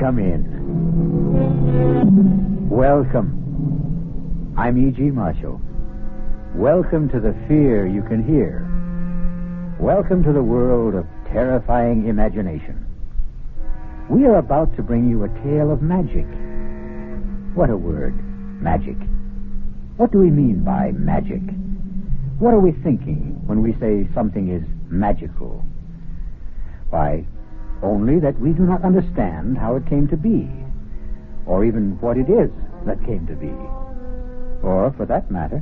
come in. Welcome. I'm E.G. Marshall. Welcome to the fear you can hear. Welcome to the world of terrifying imagination. We are about to bring you a tale of magic. What a word, magic. What do we mean by magic? What are we thinking when we say something is magical? Why, only that we do not understand how it came to be, or even what it is that came to be, or, for that matter,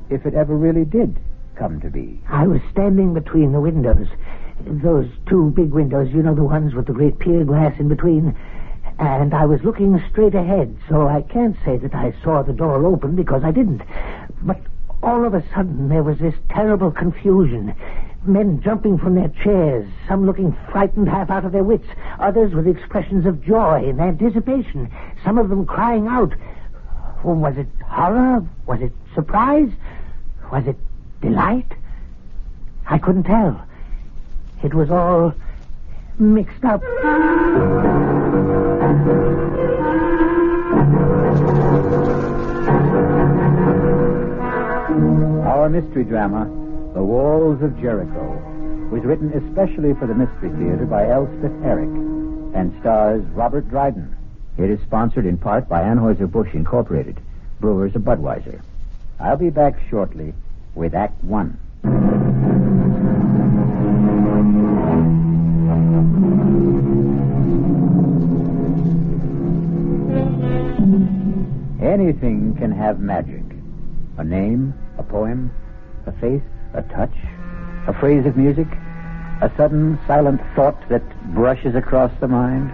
if it ever really did come to be. I was standing between the windows, those two big windows, you know, the ones with the great pier glass in between, and I was looking straight ahead, so I can't say that I saw the door open because I didn't. But all of a sudden there was this terrible confusion. Men jumping from their chairs, some looking frightened half out of their wits, others with expressions of joy and anticipation, some of them crying out. Was it horror? Was it surprise? Was it delight? I couldn't tell. It was all mixed up. Our mystery drama, The Walls of Jericho, was written especially for the Mystery Theater by Elspeth Eric and stars Robert Dryden. It is sponsored in part by Anheuser-Busch Incorporated, brewers of Budweiser. I'll be back shortly with Act One. Anything can have magic. A name, a poem, a face, a touch, a phrase of music, a sudden silent thought that brushes across the mind.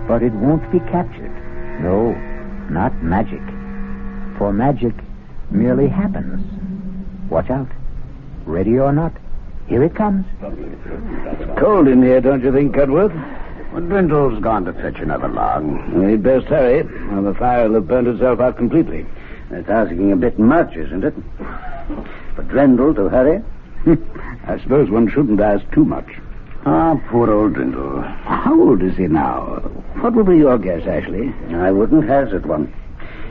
But it won't be captured. No, not magic. For magic merely happens. Watch out. Ready or not, here it comes. It's cold in here, don't you think, Cudworth? Well, Brindle's gone to fetch another log. We'd best hurry, or the fire will have burnt itself out completely. That's asking a bit much, isn't it? For Drendel to hurry? I suppose one shouldn't ask too much. Ah, poor old Drindle. How old is he now? What would be your guess, Ashley? I wouldn't hazard one.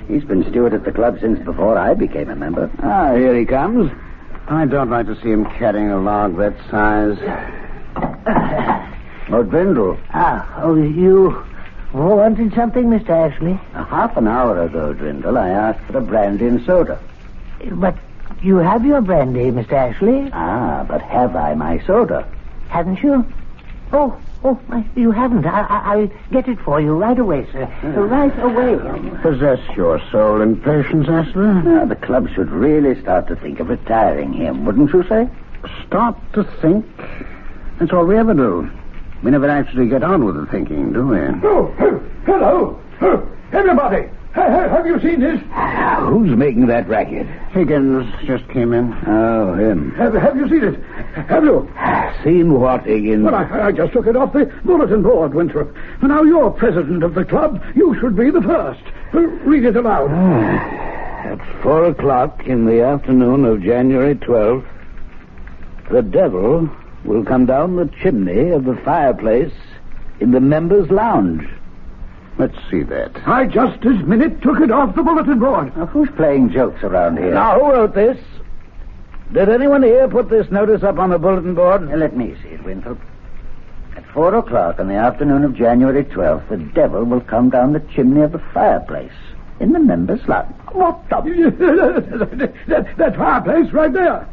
He's been steward at the club since before I became a member. Ah, here he comes. I don't like to see him carrying a log that size. Oh, Drindle. You wanted something, Mr. Ashley? Half an hour ago, Drindle, I asked for a brandy and soda. But you have your brandy, Mr. Ashley. But have I my soda? Haven't you? Oh, you haven't. I'll get it for you right away, sir. Right away. Possess your soul in patience, Ashley. The club should really start to think of retiring him, wouldn't you say? Start to think? That's all we ever do. We never actually get on with the thinking, do we? Oh, hello. Everybody, have you seen this? Who's making that racket? Higgins just came in. Oh, him. Have you seen it? Have you? Seen what, Higgins? Well, I just took it off the bulletin board, Winthrop. And now you're president of the club. You should be the first. Read it aloud. At 4:00 in the afternoon of January 12th, the devil will come down the chimney of the fireplace in the members' lounge. Let's see that. I just this minute took it off the bulletin board. Now, who's playing jokes around here? Now, who wrote this? Did anyone here put this notice up on the bulletin board? Let me see it, Winthrop. At 4:00 in the afternoon of January 12th, the devil will come down the chimney of the fireplace in the members' lounge. What the... that fireplace right there.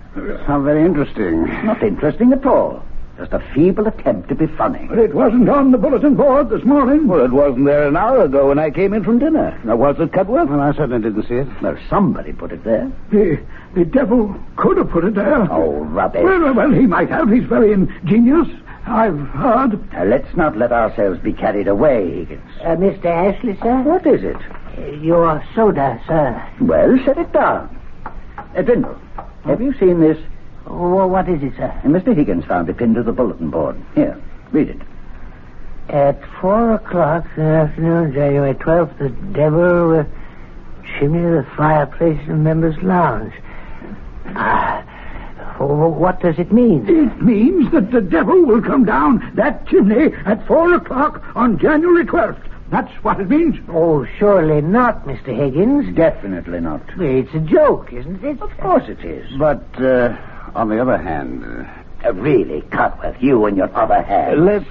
How very interesting. Not interesting at all. Just a feeble attempt to be funny. But it wasn't on the bulletin board this morning. Well, it wasn't there an hour ago when I came in from dinner. Now, was it, Cudworth? Well, I certainly didn't see it. Well, somebody put it there. The devil could have put it there. Oh, rubbish. Well, he might have. He's very ingenious. I've heard. Let's not let ourselves be carried away, Higgins. Mr. Ashley, sir? What is it? Your soda, sir. Well, set it down. Drindle, have you seen this? Oh, what is it, sir? Mr. Higgins found it pinned to the bulletin board. Here, read it. At 4:00 in the afternoon, January 12th, the devil chimney of the fireplace in the members' lounge. Oh, what does it mean? It means that the devil will come down that chimney at 4 o'clock on January 12th. That's what it means. Oh, surely not, Mr. Higgins. Definitely not. It's a joke, isn't it? Of course it is. But, on the other hand... really, Cotworth, you and your other hand. let's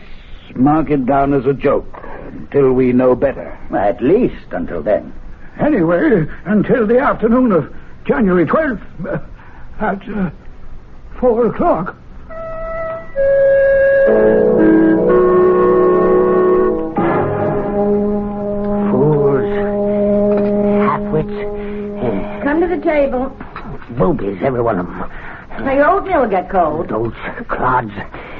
mark it down as a joke until we know better. At least until then. Anyway, until the afternoon of January 12th at 4 o'clock. Come to the table. Boobies, every one of them. Now, your oatmeal will get cold. Those clods.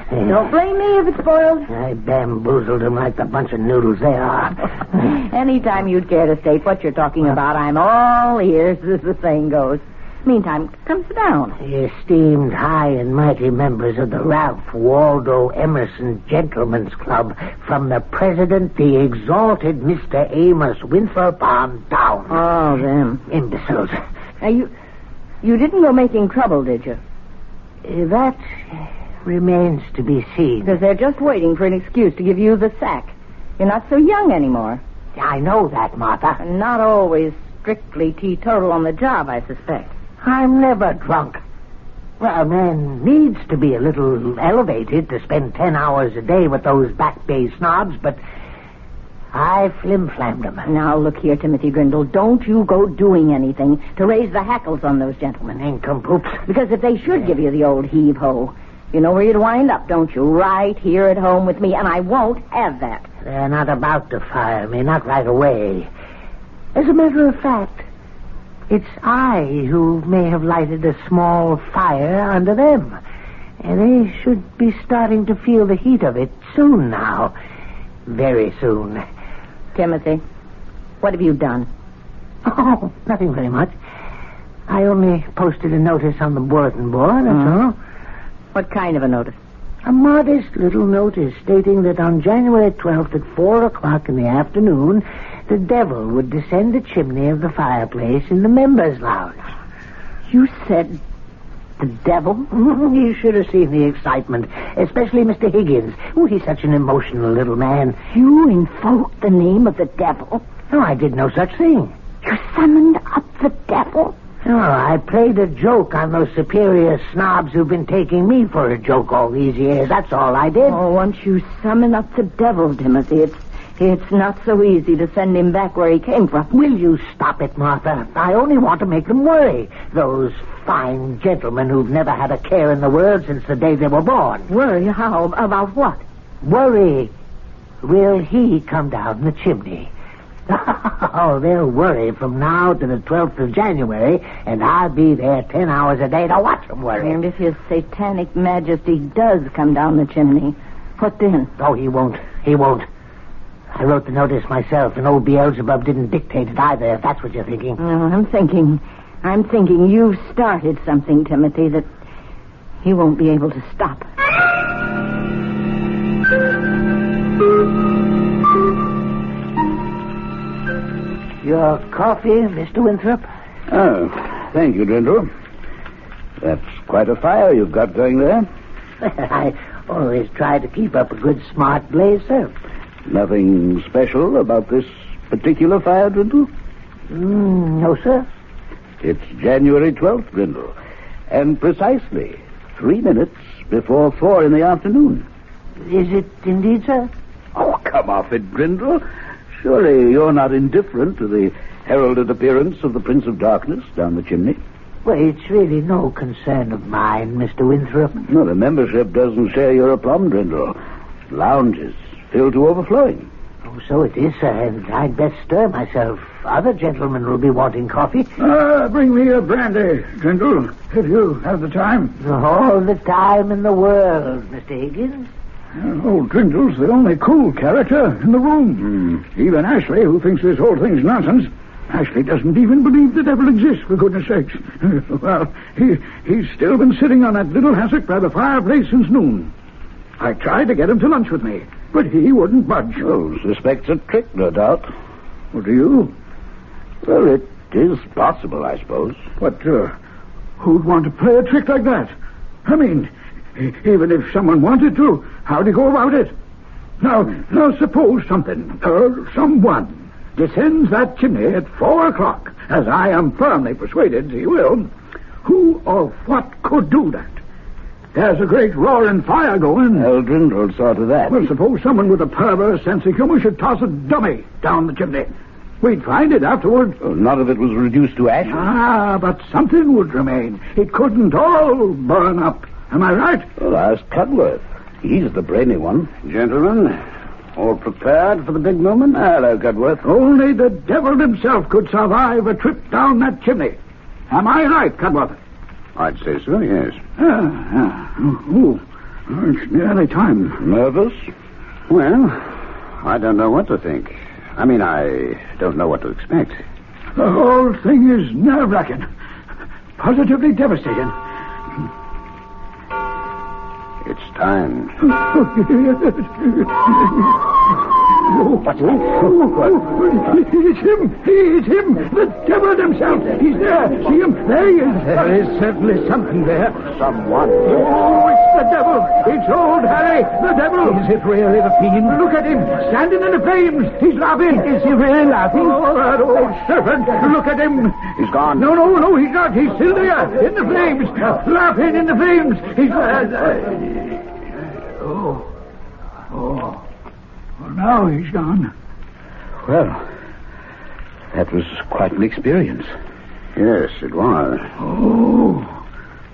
Don't blame me if it's spoiled. I bamboozled them like the bunch of noodles they are. Anytime you'd care to state what you're talking about, I'm all ears, as the saying goes. Meantime, come sit down. Esteemed high and mighty members of the Ralph Waldo Emerson Gentlemen's Club, from the president, the exalted Mr. Amos Winthrop on down. Oh, them. Imbeciles. Now, you didn't go making trouble, did you? That remains to be seen. Because they're just waiting for an excuse to give you the sack. You're not so young anymore. I know that, Martha. And not always strictly teetotal on the job, I suspect. I'm never drunk. Well, a man needs to be a little elevated to spend 10 hours a day with those Back Bay snobs, but I flim-flammed them. Now, look here, Timothy Grindle. Don't you go doing anything to raise the hackles on those gentlemen. Nincompoops. Because if they should give you the old heave-ho, you know where you'd wind up, don't you? Right here at home with me, and I won't have that. They're not about to fire me, not right away. As a matter of fact, it's I who may have lighted a small fire under them. And they should be starting to feel the heat of it soon now. Very soon. Timothy, what have you done? Oh, nothing very much. I only posted a notice on the bulletin board, that's all. What kind of a notice? A modest little notice stating that on January 12th at 4 o'clock in the afternoon, the devil would descend the chimney of the fireplace in the members' lounge. You said the devil? You should have seen the excitement, especially Mr. Higgins. Oh, he's such an emotional little man. You invoked the name of the devil? No, I did no such thing. You summoned up the devil? No, I played a joke on those superior snobs who've been taking me for a joke all these years. That's all I did. Oh, once you summon up the devil, Timothy, it's not so easy to send him back where he came from. Will you stop it, Martha? I only want to make them worry. Those fine gentlemen who've never had a care in the world since the day they were born. Worry? How? About what? Worry. Will he come down the chimney? Oh, they'll worry from now to the 12th of January, and I'll be there 10 hours a day to watch them worry. And if his satanic majesty does come down the chimney, what then? Oh, he won't. He won't. I wrote the notice myself, and old Beelzebub didn't dictate it either, if that's what you're thinking. No, I'm thinking you've started something, Timothy, that he won't be able to stop. Your coffee, Mr. Winthrop? Oh, thank you, Grindle. That's quite a fire you've got going there. I always try to keep up a good smart blaze, sir. Nothing special about this particular fire, Grindle? No, sir. It's January 12th, Grindle, and precisely 3 minutes before 4 in the afternoon. Is it indeed, sir? Oh, come off it, Grindle. Surely you're not indifferent to the heralded appearance of the Prince of Darkness down the chimney? Well, it's really no concern of mine, Mr. Winthrop. No, the membership doesn't share your aplomb, Grindle. Lounges filled to overflowing. Oh, so it is, sir, and I'd best stir myself. Other gentlemen will be wanting coffee. Bring me a brandy, Grindle, if you have the time. All the time in the world, Mr. Higgins. Old Grindle's the only cool character in the room. Even Ashley, who thinks this whole thing's nonsense. Ashley doesn't even believe the devil exists, for goodness sakes. Well, he's still been sitting on that little hassock by the fireplace since noon. I tried to get him to lunch with me, but he wouldn't budge. Oh, suspects a trick, no doubt. What do you? Well, it is possible, I suppose. But who'd want to play a trick like that? I mean, even if someone wanted to, how'd he go about it? Now suppose something, or someone, descends that chimney at 4 o'clock, as I am firmly persuaded he will. Who or what could do that? There's a great roaring fire going. Eldrin will saw to that. Well, suppose someone with a perverse sense of humor should toss a dummy down the chimney. We'd find it afterwards. Oh, none of it was reduced to ash. But something would remain. It couldn't all burn up. Am I right? Well, ask Cudworth. He's the brainy one. Gentlemen, all prepared for the big moment? Hello, Cudworth. Only the devil himself could survive a trip down that chimney. Am I right, Cudworth? I'd say so, yes. It's nearly time. Nervous? Well, I don't know what to think. I mean, I don't know what to expect. The whole thing is nerve-wracking. Positively devastating. It's time. What's that? It's him. The devil himself. He's there. See him? There he is. There is certainly something there. Someone. Oh, it's the devil. It's old Harry, the devil. Is it really the fiend? Look at him, standing in the flames. He's laughing. Is he really laughing? Oh, that old serpent. Look at him. He's gone. No, he's not. He's still there, in the flames. Laughing in the flames. He's... Well, now he's gone. Well, that was quite an experience. Yes, it was. Oh,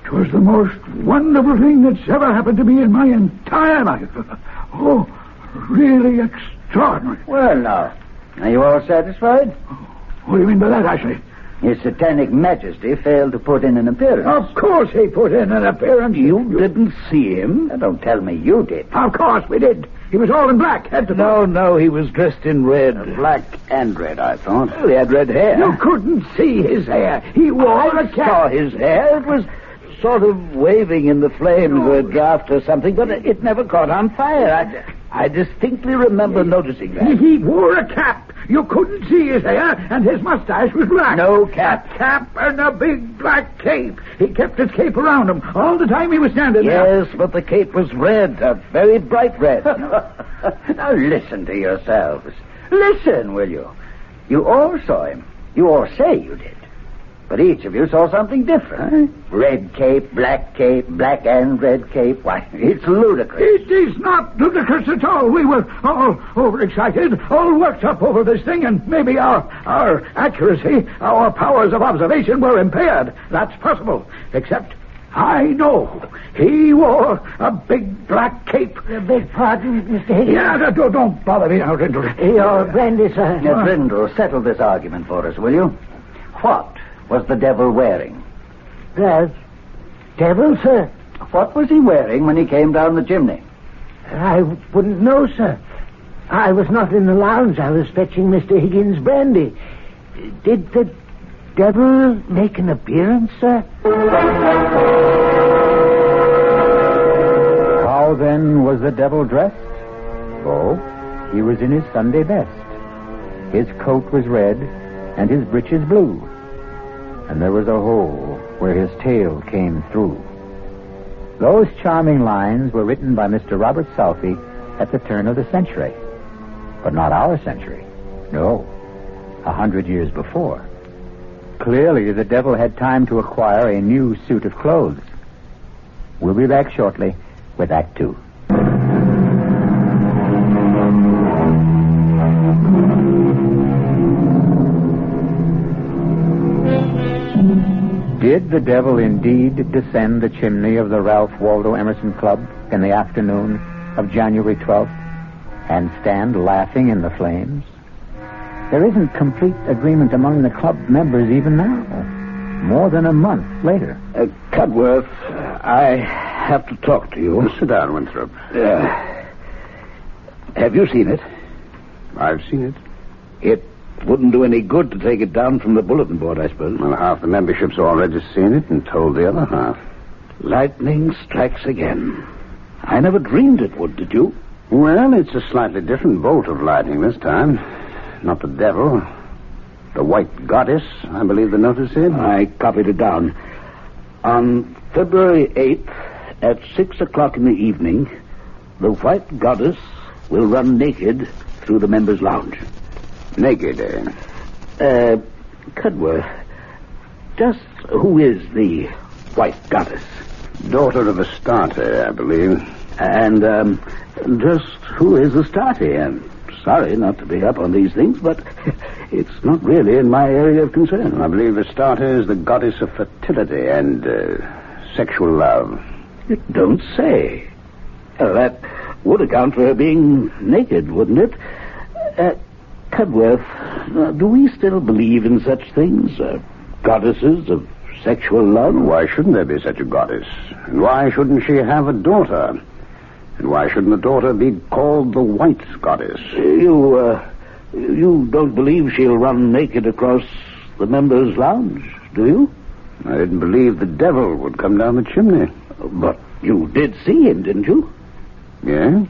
it was the most wonderful thing that's ever happened to me in my entire life. Oh, really extraordinary. Well, now, are you all satisfied? What do you mean by that, Ashley? His Satanic Majesty failed to put in an appearance. Of course he put in an appearance. You didn't see him? Now, don't tell me you did. Of course we did. He was all in black, head to toe. No, he was dressed in red. Black and red, I thought. Well, he had red hair. You couldn't see his hair. He wore a I cap. saw his hair. It was sort of waving in the flames of a draft or something, but it never caught on fire. I distinctly remember noticing that. He wore a cap. You couldn't see his hair, and his mustache was black. No cap. A cap and a big black cape. He kept his cape around him all the time he was standing there. Yes, but the cape was red, a very bright red. Now listen to yourselves. Listen, will you? You all saw him. You all say you did. But each of you saw something different. Red cape, black and red cape. Why, it's ludicrous. It is not ludicrous at all. We were all overexcited, all worked up over this thing, and maybe our accuracy, our powers of observation were impaired. That's possible. Except, I know, he wore a big black cape. Beg pardon, Mr. Higgins? Yeah, don't bother me now, Rindle. Your brandy, sir. Now, Brindle, settle this argument for us, will you? What was the devil wearing? The devil, sir? What was he wearing when he came down the chimney? I wouldn't know, sir. I was not in the lounge. I was fetching Mr. Higgins' brandy. Did the devil make an appearance, sir? How then was the devil dressed? Oh, he was in his Sunday best. His coat was red and his breeches blue. And there was a hole where his tail came through. Those charming lines were written by Mr. Robert Southey at the turn of the century. But not our century. No, 100 years before. Clearly, the devil had time to acquire a new suit of clothes. We'll be back shortly with Act 2. Did the devil indeed descend the chimney of the Ralph Waldo Emerson Club in the afternoon of January 12th and stand laughing in the flames? There isn't complete agreement among the club members even now, more than a month later. Cudworth, I have to talk to you. Sit down, Winthrop. Have you seen it? I've seen it. It wouldn't do any good to take it down from the bulletin board, I suppose. Well, half the membership's already seen it and told the other half. Lightning strikes again. I never dreamed it would, did you? Well, it's a slightly different bolt of lightning this time. Not the devil. The white goddess, I believe the notice said. I copied it down. On February 8th, at 6 o'clock in the evening, the White Goddess will run naked through the members' lounge. Naked, eh? Cudworth, just who is the White Goddess? Daughter of Astarte, I believe. And, just who is Astarte? I'm sorry not to be up on these things, but it's not really in my area of concern. I believe Astarte is the goddess of fertility and sexual love. You don't say. That would account for her being naked, wouldn't it? Cudworth, do we still believe in such things? Goddesses of sexual love? Why shouldn't there be such a goddess? And why shouldn't she have a daughter? And why shouldn't the daughter be called the White Goddess? You don't believe she'll run naked across the members' lounge, do you? I didn't believe the devil would come down the chimney. But you did see him, didn't you? Yeah?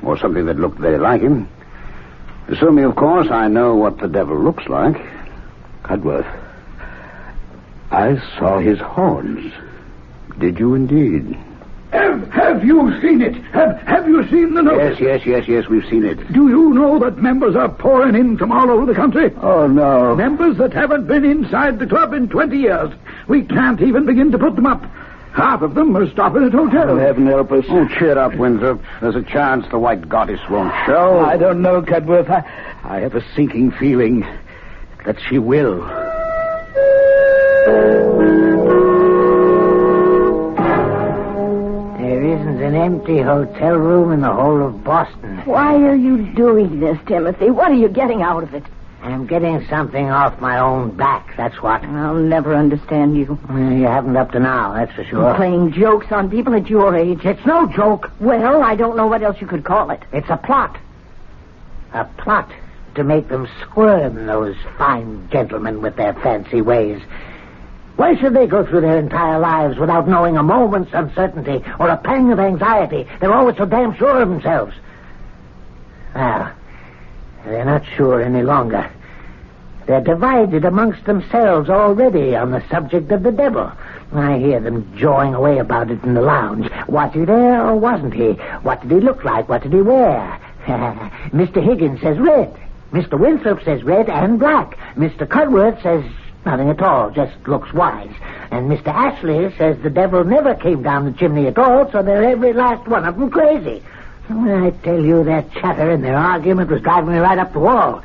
Or something that looked very like him. Assuming, of course, I know what the devil looks like. Cudworth, I saw his horns. Did you indeed? Have you seen it? Have you seen the notice? Yes, we've seen it. Do you know that members are pouring in from all over the country? Oh, no. Members that haven't been inside the club in 20 years. We can't even begin to put them up. Half of them are stopping at hotels. Oh, heaven help us. Oh, cheer up, Winthrop. There's a chance the White Goddess won't show. I don't know, Cudworth. I have a sinking feeling that she will. There isn't an empty hotel room in the whole of Boston. Why are you doing this, Timothy? What are you getting out of it? I'm getting something off my own back, that's what. I'll never understand you. You haven't up to now, that's for sure. Playing jokes on people at your age. It's no joke. Well, I don't know what else you could call it. It's a plot. A plot to make them squirm, those fine gentlemen with their fancy ways. Why should they go through their entire lives without knowing a moment's uncertainty or a pang of anxiety? They're always so damn sure of themselves. Well, they're not sure any longer. They're divided amongst themselves already on the subject of the devil. I hear them jawing away about it in the lounge. Was he there or wasn't he? What did he look like? What did he wear? Mr. Higgins says red. Mr. Winthrop says red and black. Mr. Cudworth says nothing at all, just looks wise. And Mr. Ashley says the devil never came down the chimney at all, so they're every last one of them crazy. I tell you, their chatter and their argument was driving me right up the wall.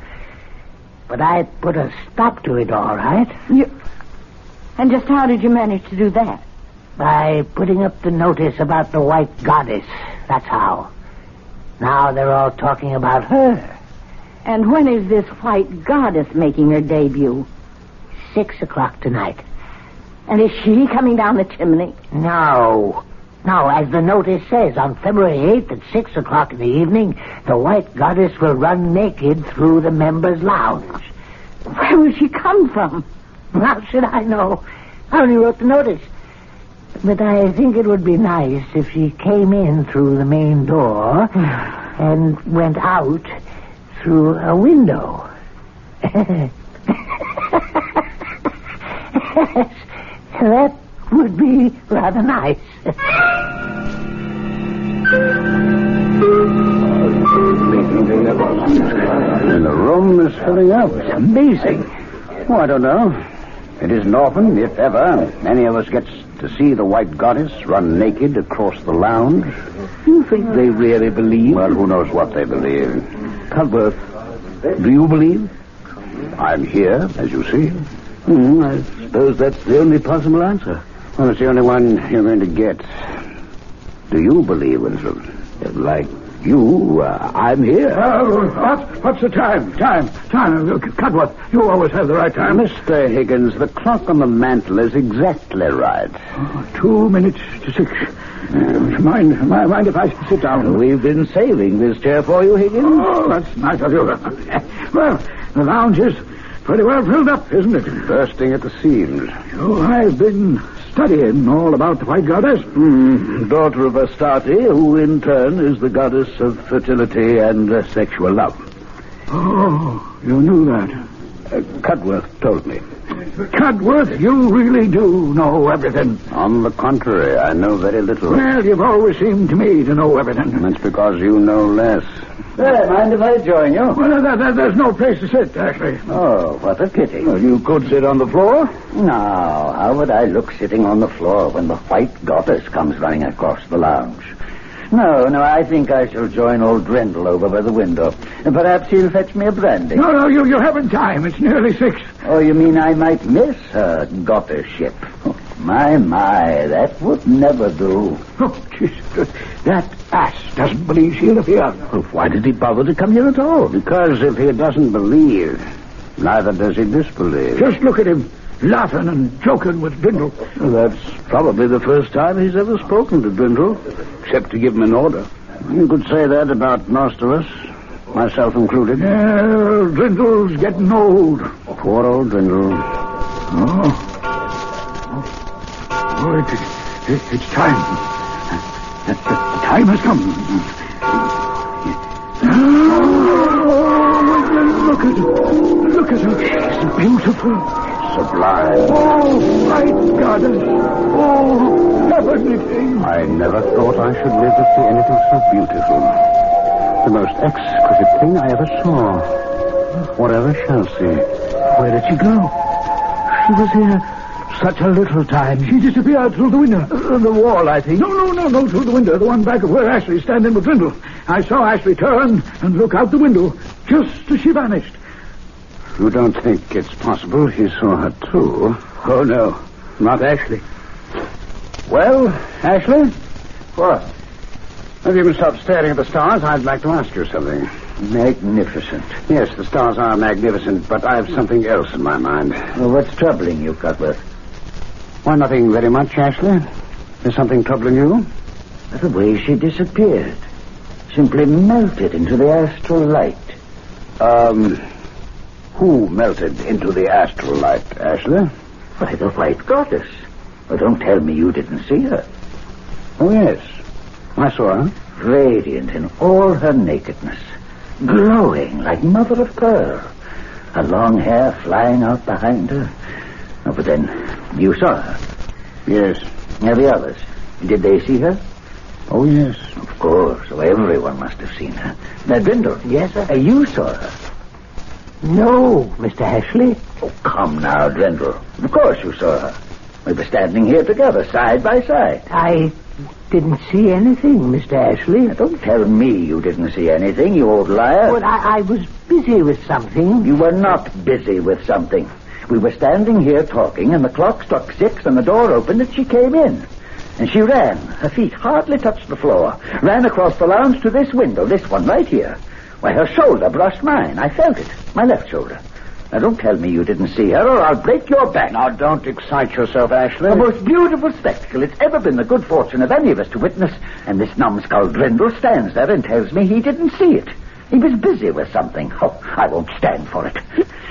But I put a stop to it, all right. And just how did you manage to do that? By putting up the notice about the White Goddess. That's how. Now they're all talking about her. And when is this White Goddess making her debut? 6 o'clock tonight. And is she coming down the chimney? No, as the notice says, on February 8th at 6 o'clock in the evening, the White Goddess will run naked through the members' lounge. Where will she come from? How should I know? I only wrote the notice. But I think it would be nice if she came in through the main door and went out through a window. That would be rather nice. And the room is filling up. It's amazing. Oh, I don't know. It isn't often, if ever, any of us gets to see the White Goddess run naked across the lounge. You think they really believe? Well, who knows what they believe. Cudworth, do you believe? I'm here, as you see. I suppose that's the only possible answer. Well, it's the only one you're going to get. Do you believe, Winthrop? Like you, I'm here. What's the time? Time. Cudworth, you always have the right time. Mr. Higgins, the clock on the mantel is exactly right. 2 minutes to 6. Mind if I sit down? We've been saving this chair for you, Higgins. Oh, that's nice of you. Well, the lounge is pretty well filled up, isn't it? Bursting at the seams. Oh, I've been studying all about the White Goddess. Daughter of Astarte, who in turn is the goddess of fertility and sexual love. Oh, you knew that. Cudworth told me. Cudworth, you really do know everything. On the contrary, I know very little. Well, you've always seemed to me to know everything. That's because you know less. Mind if I join you? Well, there's no place to sit, actually. Oh, what a pity. Well, you could sit on the floor. No, how would I look sitting on the floor when the white goddess comes running across the lounge? No, I think I shall join old Drindle over by the window. And perhaps he'll fetch me a brandy. No, you haven't time. It's nearly 6. Oh, you mean I might miss her goddessship? Oh, my, that would never do. Oh, Jesus. That ass doesn't believe she'll appear. Well, why did he bother to come here at all? Because if he doesn't believe, neither does he disbelieve. Just look at him, laughing and joking with Drindle. Well, that's probably the first time he's ever spoken to Drindle, except to give him an order. You could say that about most of us, myself included. Yeah, Drindle's getting old. Poor old Drindle. It's time. The time has come. Look at her. She's beautiful. Sublime. Oh, my goddess. Oh, heavenly thing. I never thought I should live to see anything so beautiful. The most exquisite thing I ever saw. Or ever shall see. Where did she go? She was here such a little time. She disappeared through the window. The wall, I think. No, through the window. The one back of where Ashley's standing with Drindle. I saw Ashley turn and look out the window just as she vanished. You don't think it's possible he saw her too? Oh, no. Not Ashley. Well, Ashley? What? If you can stop staring at the stars, I'd like to ask you something. Magnificent. Yes, the stars are magnificent, but I have something else in my mind. Well, what's troubling you, Cudworth? Why, nothing very much, Ashley. Is something troubling you? The way she disappeared. Simply melted into the astral light. Who melted into the astral light, Ashley? Why, the white goddess. Well, don't tell me you didn't see her. Oh, yes. I saw her. Radiant in all her nakedness. Glowing like mother of pearl. Her long hair flying out behind her. Oh, but then, you saw her. Yes. Now the others, did they see her? Oh, yes. Of course, so everyone must have seen her. Now, Drindle. Yes, sir? You saw her. No, Mr. Ashley. Oh, come now, Drindle. Of course you saw her. We were standing here together, side by side. I didn't see anything, Mr. Ashley. Now, don't tell me you didn't see anything, you old liar. Well, I was busy with something. You were not busy with something. We were standing here talking, and the clock struck 6, and the door opened, and she came in. And she ran. Her feet hardly touched the floor. Ran across the lounge to this window, this one right here. Why, her shoulder brushed mine. I felt it. My left shoulder. Now, don't tell me you didn't see her, or I'll break your back. Now, don't excite yourself, Ashley. The most beautiful spectacle it's ever been the good fortune of any of us to witness, and this numbskull Drindle stands there and tells me he didn't see it. He was busy with something. Oh, I won't stand for it.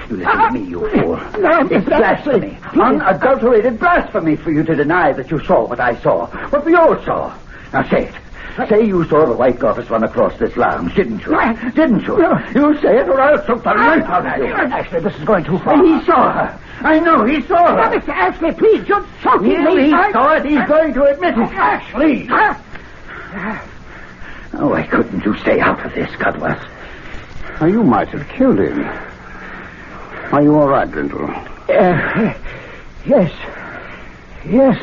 You listen to me, you fool. No, it's blasphemy. Unadulterated blasphemy for you to deny that you saw what I saw. What we all saw. Now, say it. Say you saw the white goddess run across this lounge, didn't you? Didn't you? You say it, or I'll choke the life out of you. Ashley, this is going too far. He saw her. I know he saw her. Mr. Ashley, please, you're choking me. He saw it. He's going to admit it. Ashley! Oh, why couldn't you stay out of this, Cudworth? Now, you might have killed him. Are you all right, Drindle? Yes. Yes,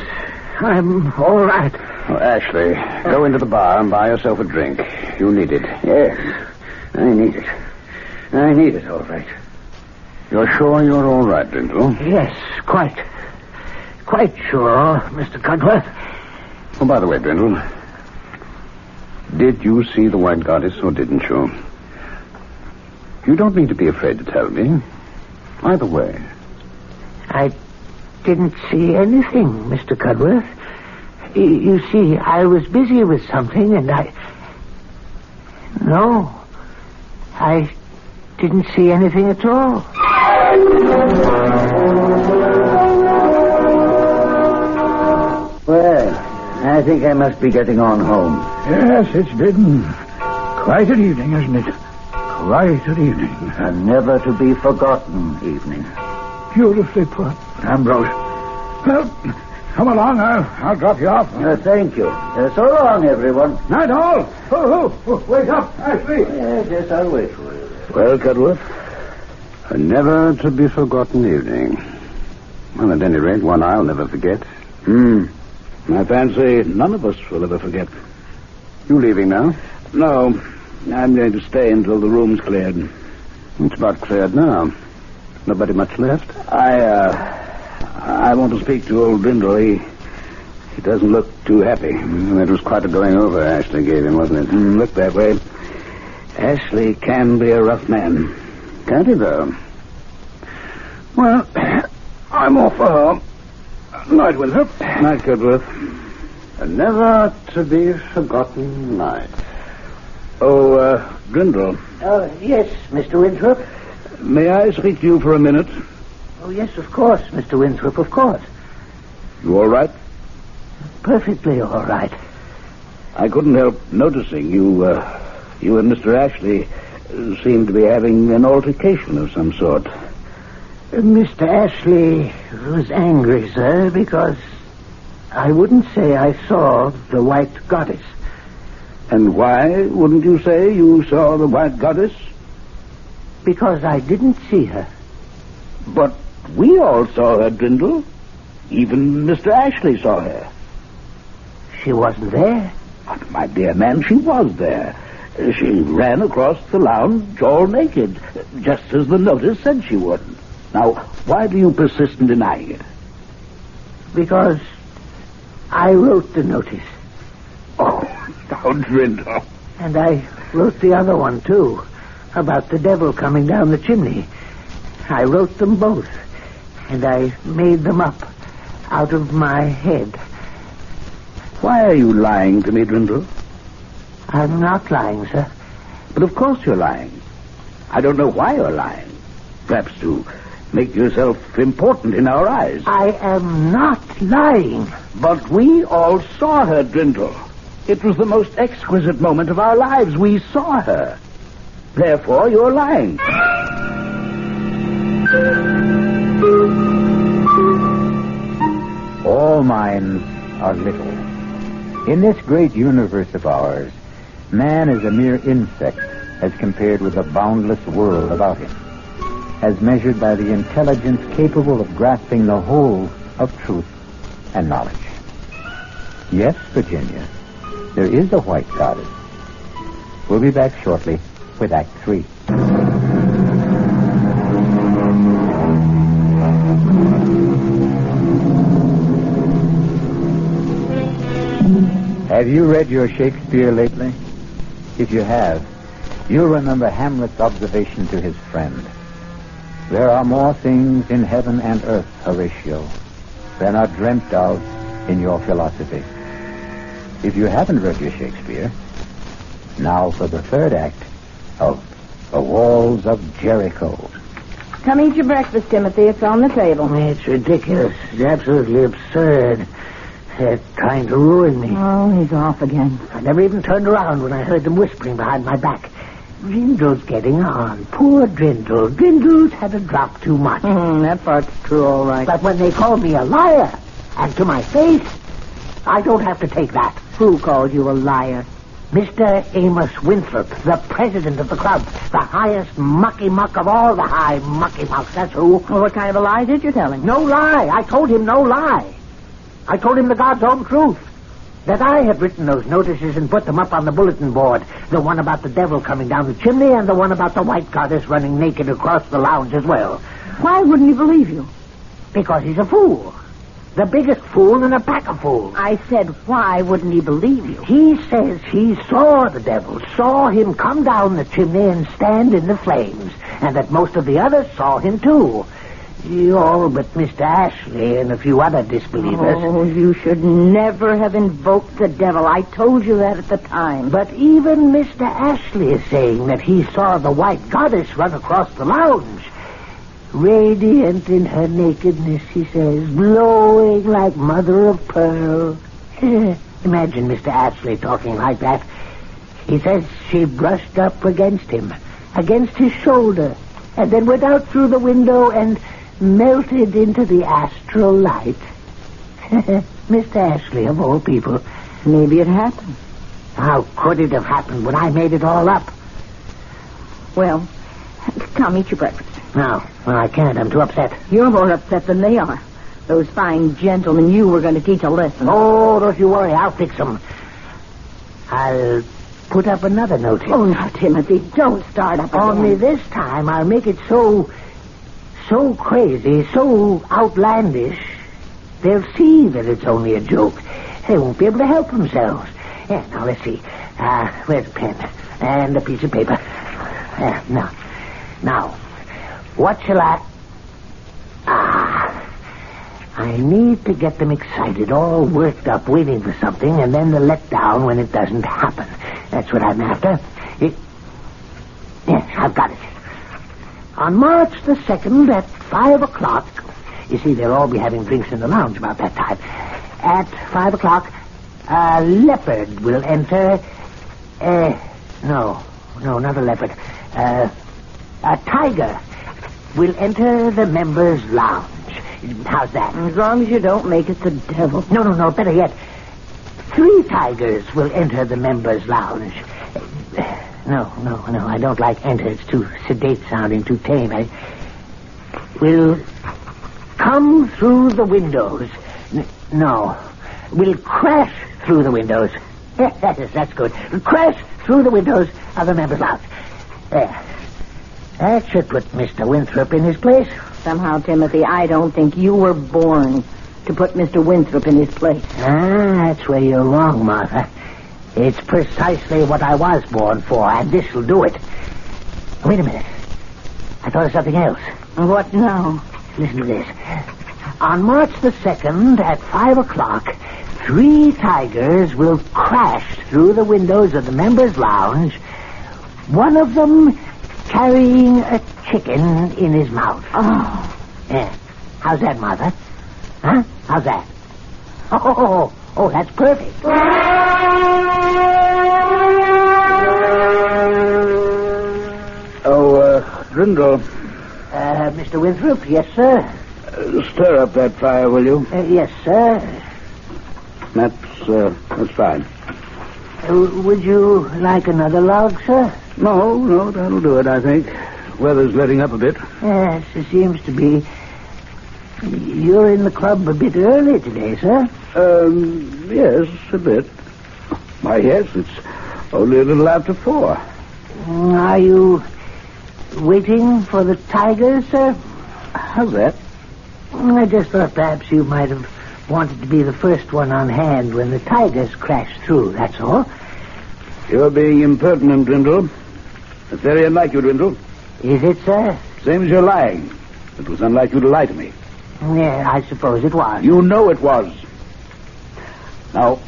I'm all right. Oh, Ashley, go into the bar and buy yourself a drink. You need it. Yes, I need it. I need it, all right. You're sure you're all right, Drindle? Yes, quite sure, Mr. Cudworth. Oh, by the way, Drindle, did you see the white goddess or didn't you? You don't need to be afraid to tell me. Either way. I didn't see anything, Mr. Cudworth. You see, I was busy with something, and No, I didn't see anything at all. Well, I think I must be getting on home. Yes, it's been quite an evening, isn't it? Right at evening. A never-to-be-forgotten evening. Beautifully put, Ambrose. Well, come along. I'll drop you off. Thank you. So long, everyone. Night all. Oh, wake up, Ashley. Yes, I'll wait for you. Well, Cudworth? A never-to-be-forgotten evening. Well, at any rate, one I'll never forget. I fancy none of us will ever forget. You leaving now? No, I'm going to stay until the room's cleared. It's about cleared now. Nobody much left? I want to speak to old Brindle. He doesn't look too happy. That was quite a going over Ashley gave him, wasn't it? Looked that way. Ashley can be a rough man. Can't he, though? Well, I'm off for home. Night, Winthrop. Night, Cudworth. A never-to-be-forgotten night. Oh, Brindle. Yes, Mr. Winthrop. May I speak to you for a minute? Oh, yes, of course, Mr. Winthrop, of course. You all right? Perfectly all right. I couldn't help noticing you and Mr. Ashley seem to be having an altercation of some sort. Mr. Ashley was angry, sir, because I wouldn't say I saw the White Goddess. And why wouldn't you say you saw the White Goddess? Because I didn't see her. But we all saw her, Brindle. Even Mr. Ashley saw her. She wasn't there. But, my dear man, she was there. She ran across the lounge all naked, just as the notice said she would. Now, why do you persist in denying it? Because I wrote the notice. Oh, now, Brindle. And I wrote the other one, too, about the devil coming down the chimney. I wrote them both, and I made them up out of my head. Why are you lying to me, Brindle? I'm not lying, sir. But of course you're lying. I don't know why you're lying. Perhaps to make yourself important in our eyes. I am not lying. But we all saw her, Brindle. It was the most exquisite moment of our lives. We saw her. Therefore, you're lying. All minds are little. In this great universe of ours, man is a mere insect as compared with the boundless world about him, as measured by the intelligence capable of grasping the whole of truth and knowledge. Yes, Virginia, there is a White Goddess. We'll be back shortly with Act 3. Have you read your Shakespeare lately? If you have, you'll remember Hamlet's observation to his friend. There are more things in heaven and earth, Horatio, than are dreamt of in your philosophy. If you haven't read your Shakespeare, now for the third act of The Walls of Jericho. Come eat your breakfast, Timothy. It's on the table. It's ridiculous. It's absolutely absurd. They're trying to ruin me. Oh, he's off again. I never even turned around when I heard them whispering behind my back. Drindle's getting on. Poor Drindle. Drindle's had a drop too much. That part's true, all right. But when they call me a liar, and to my face, I don't have to take that. Who called you a liar? Mr. Amos Winthrop, the president of the club, the highest mucky-muck of all the high mucky-mucks, that's who. Well, what kind of a lie did you tell him? No lie. I told him no lie. I told him the God's own truth. That I had written those notices and put them up on the bulletin board. The one about the devil coming down the chimney and the one about the White Goddess running naked across the lounge as well. Why wouldn't he believe you? Because he's a fool. The biggest fool in a pack of fools. I said, why wouldn't he believe you? He says he saw the devil, saw him come down the chimney and stand in the flames, and that most of the others saw him too. All but Mr. Ashley and a few other disbelievers. Oh, you should never have invoked the devil. I told you that at the time. But even Mr. Ashley is saying that he saw the White Goddess run across the lounge. Radiant in her nakedness, he says, glowing like mother of pearl. Imagine Mr. Ashley talking like that. He says she brushed up against him against his shoulder, and then went out through the window and melted into the astral light. Mr. Ashley, of all people. Maybe it happened. How could it have happened when I made it all up? Well, come eat your breakfast. No, I can't. I'm too upset. You're more upset than they are. Those fine gentlemen you were going to teach a lesson. Oh, don't you worry. I'll fix them. I'll put up another notice. Oh, now, Timothy, don't start up again. Only this time I'll make it so crazy, so outlandish, they'll see that it's only a joke. They won't be able to help themselves. Yeah, now, let's see. Where's a pen? And a piece of paper. Now, what shall I... I need to get them excited, all worked up, waiting for something, and then the let down when it doesn't happen. That's what I'm after. Yes, I've got it. On March the 2nd at 5 o'clock... You see, they'll all be having drinks in the lounge about that time. At 5 o'clock, a leopard will enter... No, not a leopard. A tiger will enter the members' lounge. How's that? As long as you don't make it the devil. No, better yet. 3 tigers will enter the members' lounge. No, I don't like enter. It's too sedate sounding, too tame. Will come through the windows. Will crash through the windows. That's good. Crash through the windows of the members' lounge. There. That should put Mr. Winthrop in his place. Somehow, Timothy, I don't think you were born to put Mr. Winthrop in his place. That's where you're wrong, Martha. It's precisely what I was born for, and this'll do it. Wait a minute. I thought of something else. What now? Listen to this. On March the 2nd at 5 o'clock, 3 tigers will crash through the windows of the members' lounge, one of them carrying a chicken in his mouth. Oh. Yeah. How's that, Martha? Huh? How's that? Oh, that's perfect. Grindle. Mr. Winthrop, yes, sir? Stir up that fire, will you? Yes, sir. That's fine. Would you like another log, sir? No, that'll do it, I think. Weather's letting up a bit. Yes, it seems to be. You're in the club a bit early today, sir? Yes, a bit. Why, yes, it's only a little after 4. Are you waiting for the tigers, sir? How's that? I just thought perhaps you might have wanted to be the first one on hand when the tigers crashed through, that's all. You're being impertinent, Dwindle. It's very unlike you, Dwindle. Is it, sir? Same as you're lying. It was unlike you to lie to me. Yeah, I suppose it was. You know it was. Now,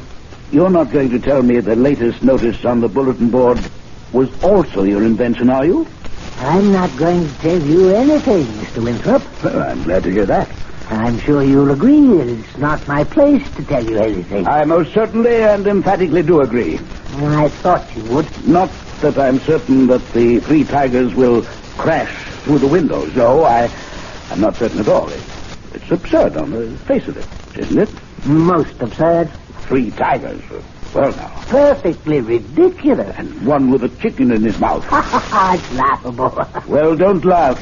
you're not going to tell me the latest notice on the bulletin board was also your invention, are you? I'm not going to tell you anything, Mr. Winthrop. Well, I'm glad to hear that. I'm sure you'll agree that it's not my place to tell you anything. I most certainly and emphatically do agree. I thought you would. Not that I'm certain that the 3 tigers will crash through the windows. No, I'm not certain at all. It's absurd on the face of it, isn't it? Most absurd. 3 tigers. Well, now. Perfectly ridiculous. And one with a chicken in his mouth. It's laughable. Well, don't laugh,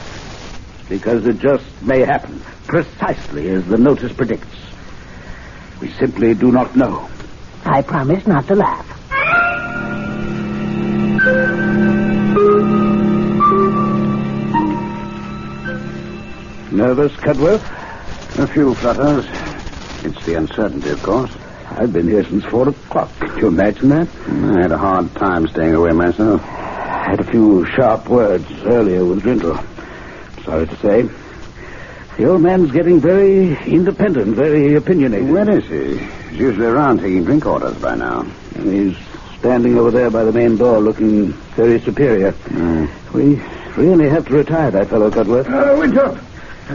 because it just may happen, precisely as the notice predicts. We simply do not know. I promise not to laugh. Nervous, Cudworth? A few flutters. It's the uncertainty, of course. I've been here since 4 o'clock. Can you imagine that? I had a hard time staying away myself. I had a few sharp words earlier with Grindle. Sorry to say. The old man's getting very independent, very opinionated. Where is he? He's usually around taking drink orders by now. And he's standing over there by the main door looking very superior. We really have to retire that fellow, Cudworth. Winthrop!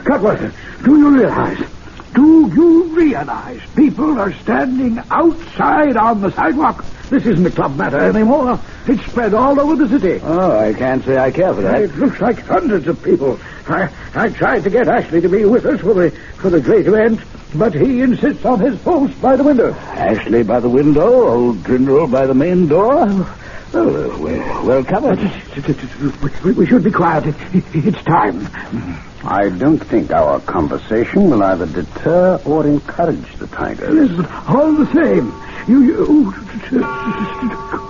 Cudworth, do you realize Do you realize people are standing outside on the sidewalk? This isn't a club matter anymore. It's spread all over the city. Oh, I can't say I care for that. It looks like hundreds of people. I tried to get Ashley to be with us for the great event, but he insists on his post by the window. Ashley by the window, old Drindle by the main door. Well, we're well covered. We should be quiet. It's time. I don't think our conversation will either deter or encourage the tigers. Yes, all the same. You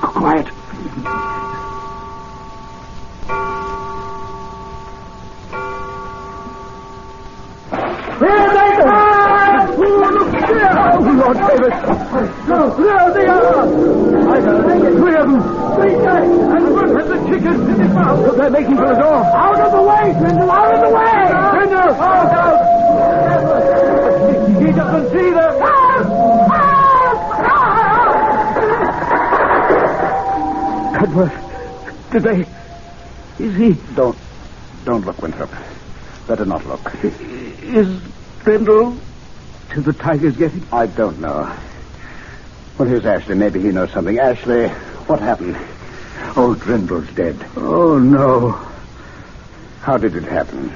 quiet. Oh, Lord Davis! No, there they are! Three of them! And one has the chicken in his mouth. They're making for the door. Out of the way, Grindle! Out of the way! Grindle! He doesn't see them! Cudworth, did they... Is he... Don't look, Winthrop. Better not look. Is Grindle... to the tigers getting? I don't know. Well, here's Ashley. Maybe he knows something. Ashley, what happened? Oh, Drindle's dead. Oh, no. How did it happen?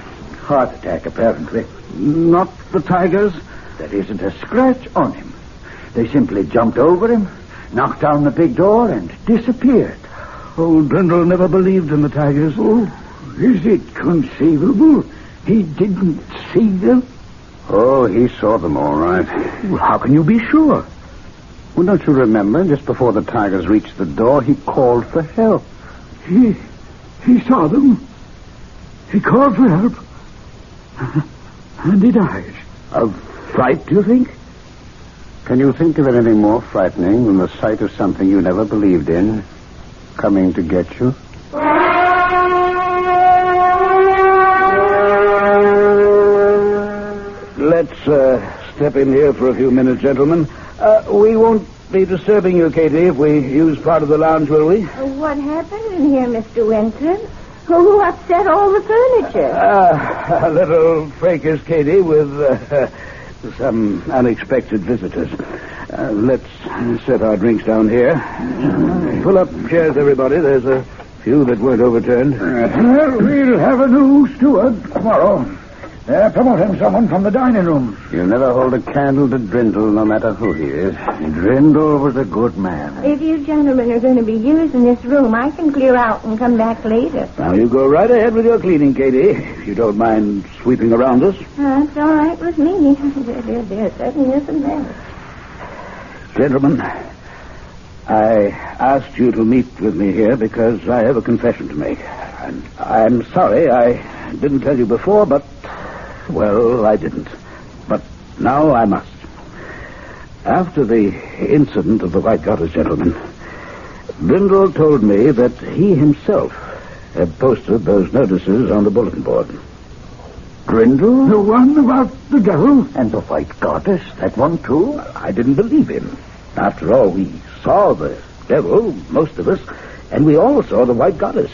Heart attack, apparently. Not the tigers? There isn't a scratch on him. They simply jumped over him, knocked down the big door, and disappeared. Old Drindle never believed in the tigers. Oh, is it conceivable he didn't see them? Oh, he saw them all right. Well, how can you be sure? Well, don't you remember, just before the tigers reached the door, he called for help. He saw them. He called for help. And he died. Of fright, do you think? Can you think of anything more frightening than the sight of something you never believed in coming to get you? Let's step in here for a few minutes, gentlemen. We won't be disturbing you, Katie, if we use part of the lounge, will we? What happened in here, Mr. Winthrop? Who upset all the furniture? A little fracas, Katie, with some unexpected visitors. Let's set our drinks down here. Pull up chairs, everybody. There's a few that weren't overturned. Well, we'll have a new steward tomorrow. They're promoting someone from the dining room. You'll never hold a candle to Drindle, no matter who he is. Drindle was a good man. If you gentlemen are going to be using this room, I can clear out and come back later. Now, you go right ahead with your cleaning, Katie, if you don't mind sweeping around us. That's all right with me. There certainly isn't that. Gentlemen, I asked you to meet with me here because I have a confession to make. And I'm sorry I didn't tell you before, but... well, I didn't. But now I must. After the incident of the White Goddess, gentlemen, Brindle told me that he himself had posted those notices on the bulletin board. Brindle? The one about the devil? And the White Goddess, that one too? I didn't believe him. After all, we saw the devil, most of us, and we all saw the White Goddess.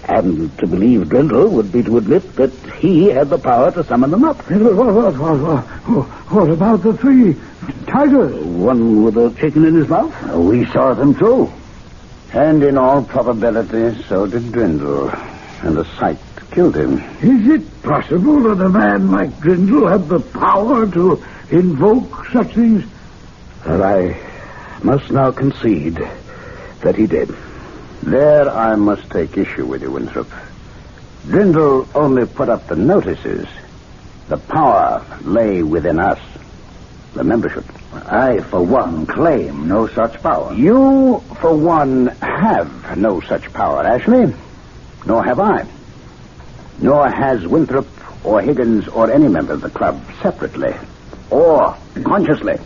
And to believe Drindle would be to admit that he had the power to summon them up. What about the three tigers? One with a chicken in his mouth? We saw them too. And in all probability, so did Drindle. And the sight killed him. Is it possible that a man like Drindle had the power to invoke such things? Well, I must now concede that he did. There I must take issue with you, Winthrop. Drindle only put up the notices. The power lay within us, the membership. I, for one, claim no such power. You, for one, have no such power, Ashley. Nor have I. Nor has Winthrop or Higgins or any member of the club separately or consciously.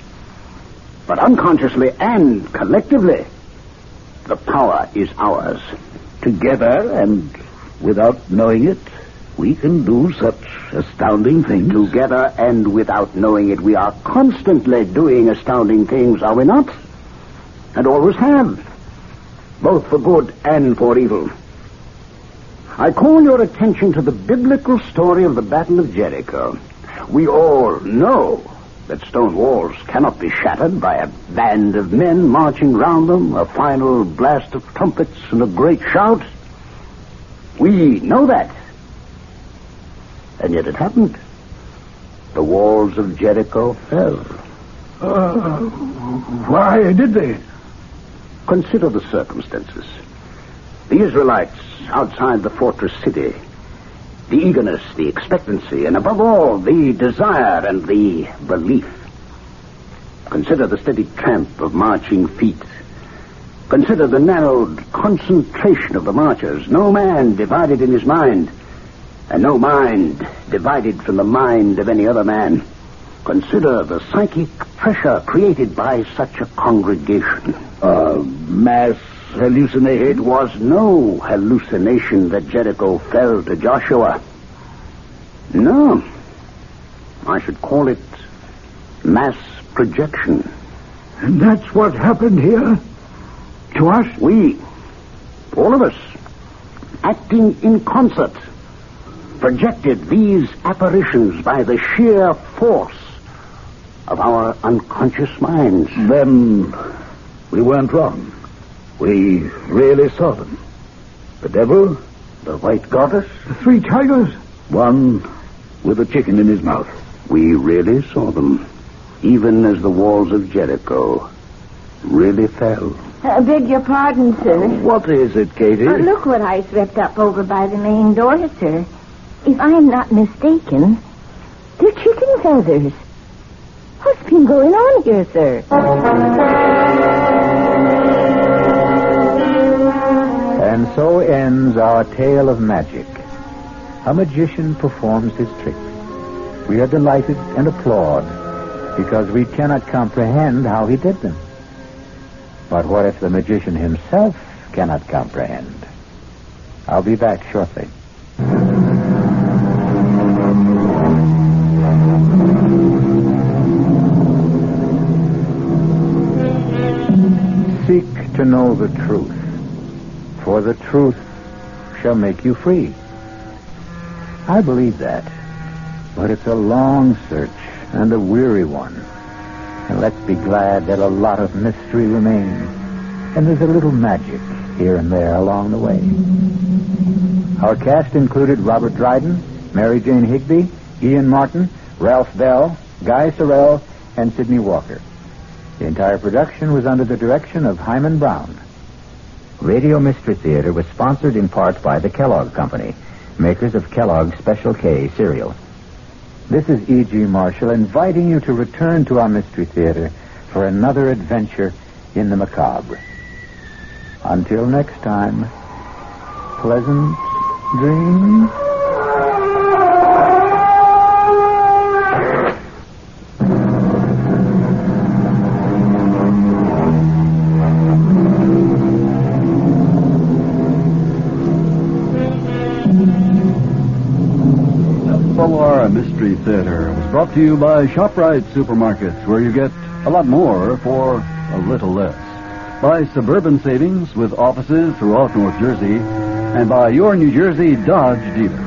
But unconsciously and collectively, the power is ours. Together and without knowing it, we can do such astounding things. Together and without knowing it, we are constantly doing astounding things, are we not? And always have. Both for good and for evil. I call your attention to the biblical story of the Battle of Jericho. we all know that stone walls cannot be shattered by a band of men marching round them, a final blast of trumpets, and a great shout. We know that. And yet it happened. The walls of Jericho fell. Why did they? Consider the circumstances. The Israelites outside the fortress city, the eagerness, the expectancy, and above all, the desire and the belief. Consider the steady tramp of marching feet. Consider the narrowed concentration of the marchers. No man divided in his mind, and no mind divided from the mind of any other man. Consider the psychic pressure created by such a congregation. Mass hallucination? It was no hallucination that Jericho fell to Joshua. No. I should call it mass projection. And that's what happened here? To us? We, all of us, acting in concert, projected these apparitions by the sheer force of our unconscious minds. Then we weren't wrong. We really saw them. The devil, the white goddess, The 3 tigers? one with a chicken in his mouth. We really saw them, even as the walls of Jericho really fell. Beg your pardon, sir. What is it, Katie? Look what I swept up over by the main door, sir. If I am not mistaken, they're chicken feathers. What's been going on here, sir? And so ends our tale of magic. A magician performs his tricks. We are delighted and applaud because we cannot comprehend how he did them. But what if the magician himself cannot comprehend? I'll be back shortly. Seek to know the truth, for the truth shall make you free. I believe that, but it's a long search and a weary one. And let's be glad that a lot of mystery remains, and there's a little magic here and there along the way. Our cast included Robert Dryden, Mary Jane Higby, Ian Martin, Ralph Bell, Guy Sorrell, and Sidney Walker. The entire production was under the direction of Hyman Brown. Radio Mystery Theater was sponsored in part by the Kellogg Company, makers of Kellogg's Special K cereal. This is E.G. Marshall inviting you to return to our Mystery Theater for another adventure in the macabre. Until next time, pleasant dreams. Mystery Theater was brought to you by ShopRite Supermarkets, where you get a lot more for a little less. By Suburban Savings, with offices throughout North Jersey, and by your New Jersey Dodge dealers.